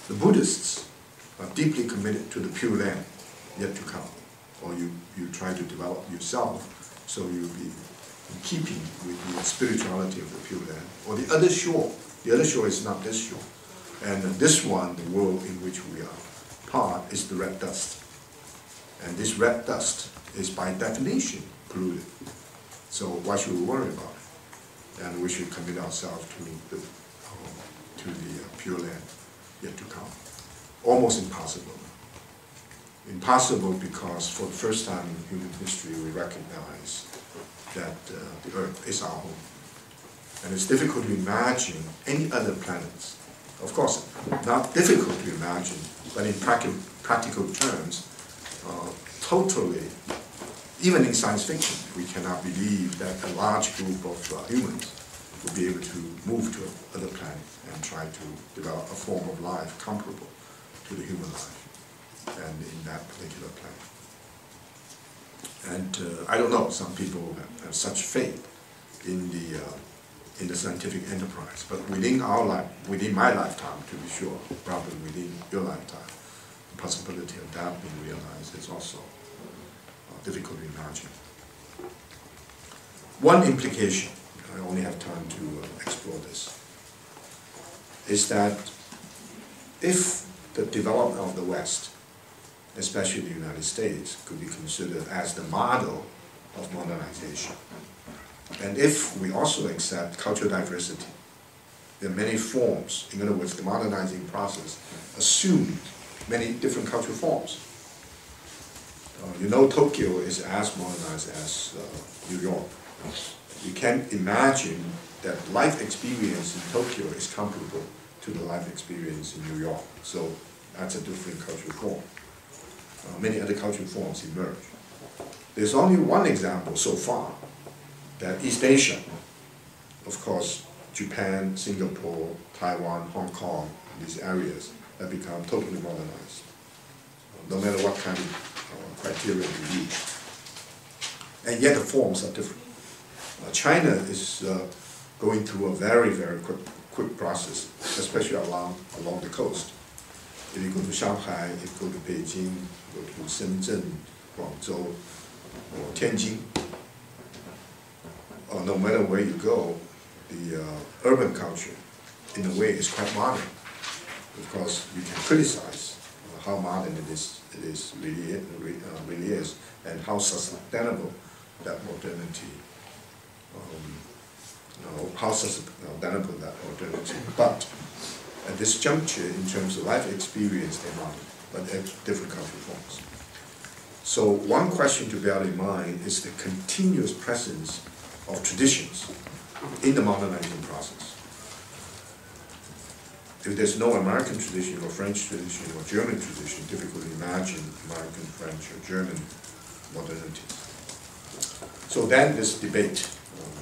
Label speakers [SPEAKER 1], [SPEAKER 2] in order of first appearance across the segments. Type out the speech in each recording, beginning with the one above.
[SPEAKER 1] The Buddhists are deeply committed to the Pure Land yet to come, or you try to develop yourself so you'll be in keeping with the spirituality of the Pure Land. Or the other shore is not this shore. And this one, the world in which we are part, is the red dust. And this red dust is by definition polluted. So why should we worry about it? And we should commit ourselves to the Pure Land yet to come. Almost impossible. Impossible because for the first time in human history we recognize that the Earth is our home. And it's difficult to imagine any other planets. Of course, not difficult to imagine, but in practical terms, totally, even in science fiction, we cannot believe that a large group of humans will be able to move to other planets and try to develop a form of life comparable to the human life and in that particular planet. And I don't know, some people have such faith in the scientific enterprise, but within our life, within my lifetime to be sure, probably within your lifetime, the possibility of that being realized is also difficult to imagine. One implication, I only have time to explore this, is that if the development of the West, especially the United States, could be considered as the model of modernization, and if we also accept cultural diversity, there are many forms. In other words, the modernizing process assumed many different cultural forms. You know, Tokyo is as modernized as New York. You can't imagine that life experience in Tokyo is comparable to the life experience in New York. So that's a different cultural form. Many other cultural forms emerge. There's only one example so far, that East Asia, of course, Japan, Singapore, Taiwan, Hong Kong, these areas have become totally modernized, no matter what kind of criteria we use. And yet the forms are different. China is going through a very, very quick process, especially along the coast. If you go to Shanghai, if you go to Beijing, go to Shenzhen, Guangzhou, or Tianjin, no matter where you go, the urban culture, in a way, is quite modern. Of course, you can criticize how modern it really is, and how sustainable that modernity, But at this juncture, in terms of life experience, they're modern, but at different cultural forms. So one question to bear in mind is the continuous presence of traditions in the modernizing process. If there's no American tradition or French tradition or German tradition, difficult to imagine American, French, or German modernity. So then this debate,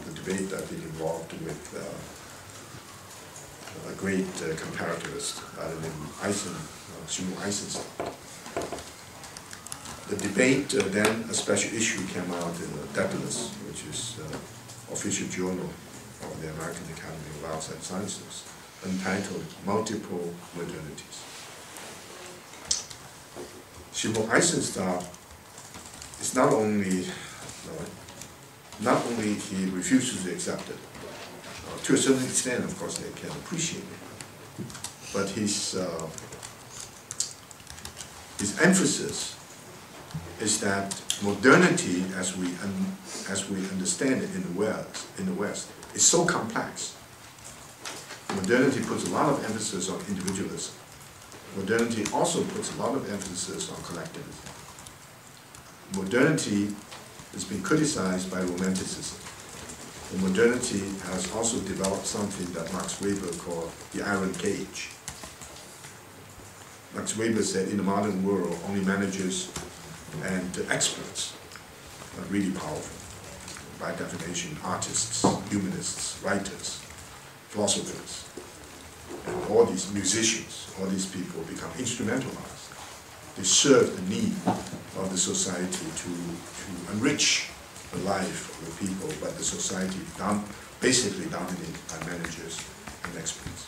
[SPEAKER 1] the debate that is involved with a great comparativist by the name Shimo Eisenstein. The debate then, a special issue came out in Daedalus, which is official journal of the American Academy of Arts and Sciences, entitled Multiple Modernities. Shimo Eisenstadt is not only he refuses to accept it, to a certain extent, of course, they can appreciate it, but his emphasis is that modernity, as we understand it in the West, is so complex. Modernity puts a lot of emphasis on individualism. Modernity also puts a lot of emphasis on collectivism. Modernity has been criticized by Romanticism. And modernity has also developed something that Max Weber called the iron cage. Max Weber said in the modern world, only managers and experts are really powerful. By definition, artists, humanists, writers, philosophers, and all these musicians, all these people become instrumentalized. They serve the need of the society to enrich the life of the people, but the society basically dominated by managers and experts.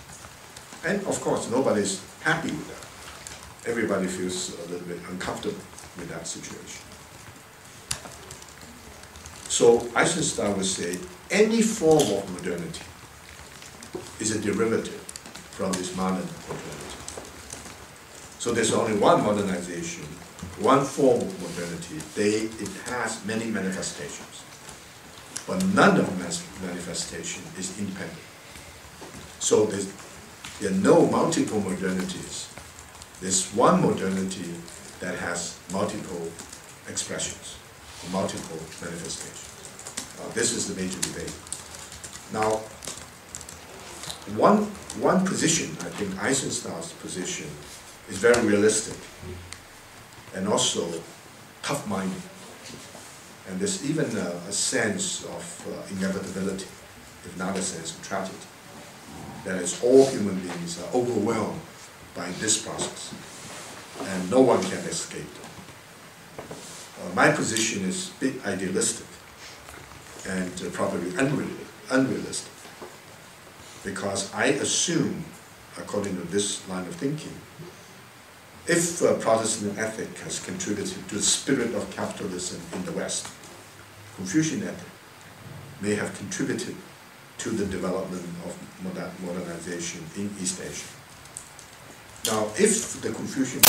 [SPEAKER 1] And of course, nobody's happy with that. Everybody feels a little bit uncomfortable with that situation. So Eisenstein would say any form of modernity is a derivative from this modern modernity. So there's only one modernization, one form of modernity. It has many manifestations, but none of manifestation is independent. So there are no multiple modernities. There's one modernity that has multiple expressions, multiple manifestations. This is the major debate. Now, one position, I think Eisenstein's position, is very realistic and also tough-minded. And there's even a sense of inevitability, if not a sense of tragedy. That is, all human beings are overwhelmed by this process, and no one can escape them. My position is a bit idealistic and probably unrealistic, because I assume, according to this line of thinking, if Protestant ethic has contributed to the spirit of capitalism in the West, Confucian ethic may have contributed to the development of modernization in East Asia. Now, if the Confucian